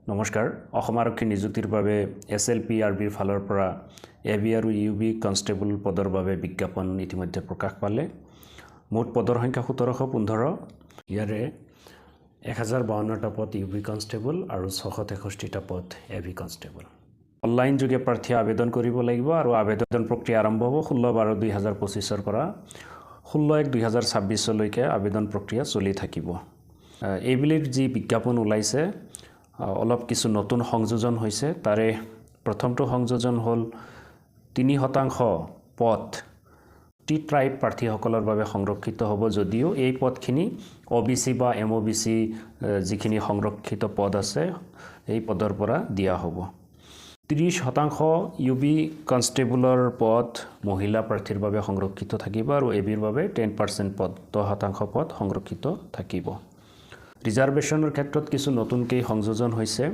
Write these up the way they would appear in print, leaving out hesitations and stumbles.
নমস্কাৰ অসম আৰক্ষী নিযুক্তিৰ বাবে SLPRBৰ ফালৰ পৰা AB আৰু UB কনষ্টেবল পদৰ বাবে বিজ্ঞাপন ইতিমধ্যে প্ৰকাশ পালে মুঠ পদৰ সংখ্যা 1715 ইয়াৰে 1052টা পদ UB কনষ্টেবল আৰু 663টা পদ AB কনষ্টেবল অনলাইন যোগে প্ৰাৰ্থী আবেদন কৰিব লাগিব আৰু আবেদন প্ৰক্ৰিয়া আৰম্ভ হ'ব 16/12/2025 পৰা 16/1/2026 লৈকে আবেদন প্ৰক্ৰিয়া চলি থাকিব এইবিলিৰ যি বিজ্ঞাপন ওলাইছে অলপ কিছু নতুন সংযোজন হৈছে তাৰে প্ৰথমটো সংযোজন হ'ল 3% পদ টি ট্ৰাইব প্ৰাৰ্থীসকলৰ বাবে সংৰক্ষিত হ'ব যদিও এই পদখিনি OBC বা MOBC যিখিনি সংৰক্ষিত পদ আছে এই পদৰ পৰা দিয়া হ'ব 30% UB কনষ্টেবলৰ পদ মহিলা প্ৰাৰ্থীৰ বাবে সংৰক্ষিত থাকিব আৰু ABৰ বাবে 10% পদ 10% পদ সংৰক্ষিত থাকিব ৰিজাৰ্ভেশ্যনৰ ক্ষেত্ৰত কিছু নতুনকৈ সংযোজন হৈছে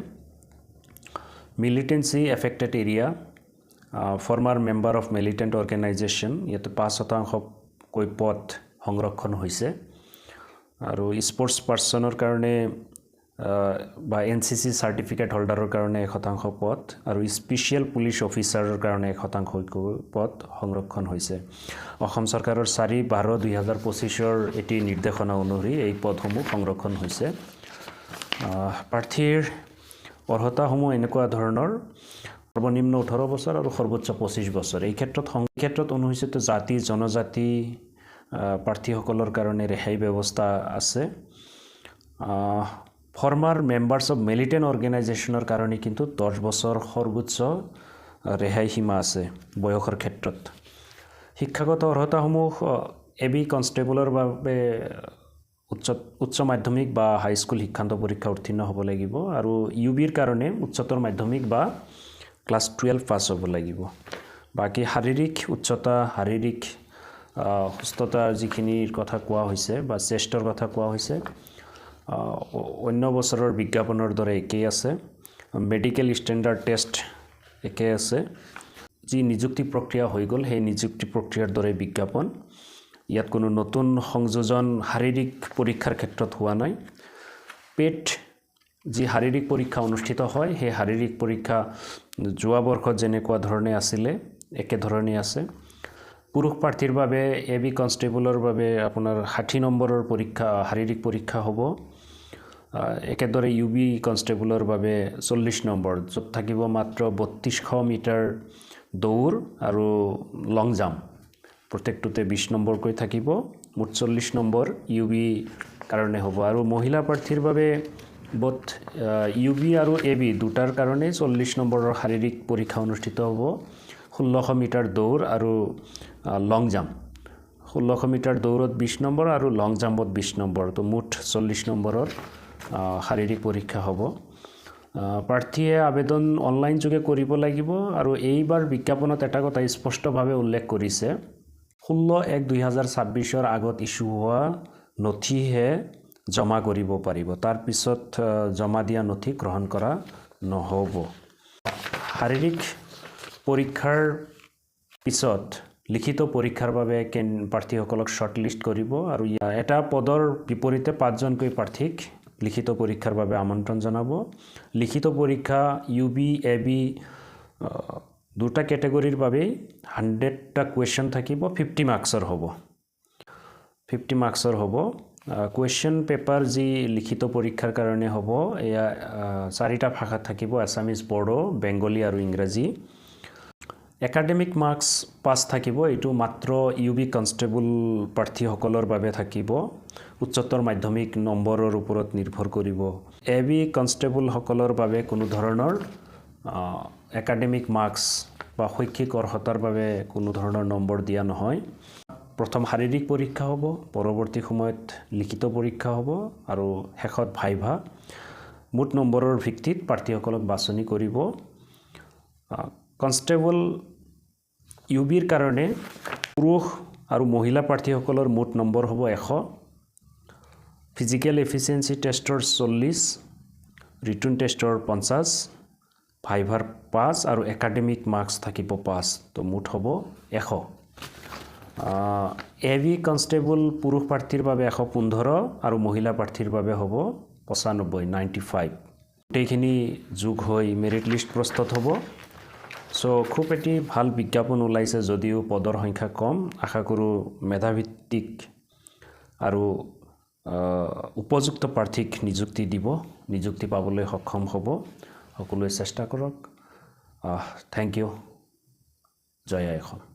militancy affected area former member of militant organisation ইয়াতে 5% কৈ পদ সংৰক্ষণ হৈছে আৰু স্পৰ্টছ পাৰ্চনৰ কাৰণে বা NCC চাৰ্টিফিকেট হোল্ডাৰৰ কাৰণে 1% পদ আৰু স্পেচিয়েল পুলিচ অফিচাৰৰ কাৰণে 1% পদ সংৰক্ষণ হৈছে অসম চৰকাৰৰ 4/12/2025 এটি নিৰ্দেশনা অনুসৰি এই পদসমূহ সংৰক্ষণ হৈছে প্ৰাৰ্থীৰ অৰ্হতাসমূহ এনেকুৱা ধৰণৰ সৰ্বনিম্ন 18 বছৰ আৰু সৰ্বোচ্চ 25 বছৰ এই ক্ষেত্ৰত অনুসূচিত জাতি জনজাতি প্ৰাৰ্থীসকলৰ কাৰণে ৰেহাই ব্যৱস্থা আছে ফৰ্মাৰ মেম্বাৰ্ছ অফ মিলিটেন্ট অৰ্গেনাইজেশ্যনৰ কাৰণে কিন্তু 10 বছৰ সৰ্বোচ্চ ৰেহাই সীমা আছে বয়সৰ ক্ষেত্ৰত শিক্ষাগত অৰ্হতাসমূহ AB কনষ্টেবলৰ বাবে উচ্চ মাধ্যমিক বা হাইস্কুল শিক্ষান্ত পৰীক্ষা উত্তীৰ্ণ হ'ব লাগিব আৰু UBৰ কাৰণে উচ্চতৰ মাধ্যমিক বা ক্লাছ 12 পাছ হ'ব লাগিব বাকি শাৰীৰিক উচ্চতা শাৰীৰিক সুস্থতাৰ যিখিনিৰ কথা কোৱা হৈছে বা চেষ্টৰ কথা কোৱা হৈছে অন্য বছৰৰ বিজ্ঞাপনৰ দৰে একেই আছে মেডিকেল ষ্টেণ্ডাৰ্ড টেষ্ট একে আছে যি নিযুক্তি প্ৰক্ৰিয়া হৈ গ'ল সেই নিযুক্তি প্ৰক্ৰিয়াৰ দৰে বিজ্ঞাপন ইয়াত কোনো নতুন সংযোজন শাৰীৰিক পৰীক্ষাৰ ক্ষেত্ৰত হোৱা নাই পেট যি শাৰীৰিক পৰীক্ষা অনুষ্ঠিত হয় সেই শাৰীৰিক পৰীক্ষা যোৱা বৰ্ষত যেনেকুৱা ধৰণে আছিলে একে ধৰণে আছে পুৰুষ প্ৰাৰ্থীৰ বাবে AB কনষ্টেবলৰ বাবে আপোনাৰ 60 নম্বৰৰ পৰীক্ষা শাৰীৰিক পৰীক্ষা হ'ব একেদৰে UB কনষ্টেবলৰ বাবে 40 নম্বৰ য'ত থাকিব মাত্ৰ 3200 মিটাৰ দৌৰ আৰু লং জাম্প প্ৰত্যেকটোতে 20 নম্বৰকৈ থাকিব মুঠ 40 নম্বৰ UB কাৰণে হ'ব আৰু মহিলা প্ৰাৰ্থীৰ বাবে বোথ UB আৰু AB দুটাৰ কাৰণে 40 নম্বৰৰ শাৰীৰিক পৰীক্ষা অনুষ্ঠিত হ'ব 1600 মিটাৰ দৌৰ আৰু লং জাম্প 1600 মিটাৰ দৌৰত 20 নম্বৰ আৰু লং জাম্পত 20 নম্বৰ তো মুঠ 40 নম্বৰৰ শাৰীৰিক পৰীক্ষা হ'ব প্ৰাৰ্থীয়ে আবেদন অনলাইন যোগে কৰিব লাগিব আৰু এইবাৰ বিজ্ঞাপনত এটা কথা স্পষ্টভাৱে উল্লেখ কৰিছে 16/1/2026 আগত ইস্যু হোৱা নথিহে জমা কৰিব পাৰিব তাৰ পিছত জমা দিয়া নথি গ্ৰহণ কৰা নহ'ব শাৰীৰিক পৰীক্ষাৰ পিছত লিখিত পৰীক্ষাৰ বাবে প্ৰাৰ্থীসকলক শ্বৰ্টলিষ্ট কৰিব আৰু এটা পদৰ বিপৰীতে 5জনকৈ প্ৰাৰ্থীক লিখিত পৰীক্ষাৰ বাবে আমন্ত্ৰণ জনাব লিখিত পৰীক্ষা UB AB দুটা কেটেগৰীৰ বাবে 100টা কুৱেশ্যন থাকিব 50 মাৰ্কছৰ হ'ব 50 মাৰ্কছৰ হ'ব কুৱেশ্যন পেপাৰ যি লিখিত পৰীক্ষাৰ কাৰণে হ'ব এয়া 4টা ভাষাত থাকিব আছামিজ বড়ো বেংগলী আৰু ইংৰাজী একাডেমিক মাৰ্কছ পাছ থাকিব এইটো মাত্ৰ UB কনষ্টেবল প্ৰাৰ্থীসকলৰ বাবে থাকিব উচ্চতৰ মাধ্যমিক নম্বৰৰ ওপৰত নিৰ্ভৰ কৰিব AB কনষ্টেবলসকলৰ বাবে কোনো ধৰণৰ একাডেমিক মাৰ্কছ বা শৈক্ষিক অৰ্হতাৰ বাবে কোনো ধৰণৰ নম্বৰ দিয়া নহয় প্ৰথম শাৰীৰিক পৰীক্ষা হ'ব পৰৱৰ্তী সময়ত লিখিত পৰীক্ষা হ'ব আৰু শেষত ভাইভা মুঠ নম্বৰৰ ভিত্তিত প্ৰাৰ্থীসকলক বাছনি কৰিব কনষ্টেবল UBৰ কাৰণে পুৰুষ আৰু মহিলা প্ৰাৰ্থীসকলৰ মুঠ নম্বৰ হ'ব 100 ফিজিকেল এফিচিয়েঞ্চি টেষ্টৰ 40 ৰিটন টেষ্টৰ 50 ভাইভাৰ 5 আৰু একাডেমিক মাৰ্কছ থাকিব 5 তো মুঠ হ'ব 100 AB কনষ্টেবল পুৰুষ প্ৰাৰ্থীৰ বাবে 115 আৰু মহিলা প্ৰাৰ্থীৰ বাবে হ'ব 95 গোটেইখিনি যোগ হৈ মেৰিট লিষ্ট প্ৰস্তুত হ'ব সো খুব এটি ভাল বিজ্ঞাপন ওলাইছে যদিও পদৰ সংখ্যা কম আশা কৰোঁ মেধাভিত্তিক আৰু উপযুক্ত প্ৰাৰ্থীক নিযুক্তি পাবলৈ সক্ষম হ'ব সকলোৱে চেষ্টা কৰক থ্যাংক ইউ জয় আই অসম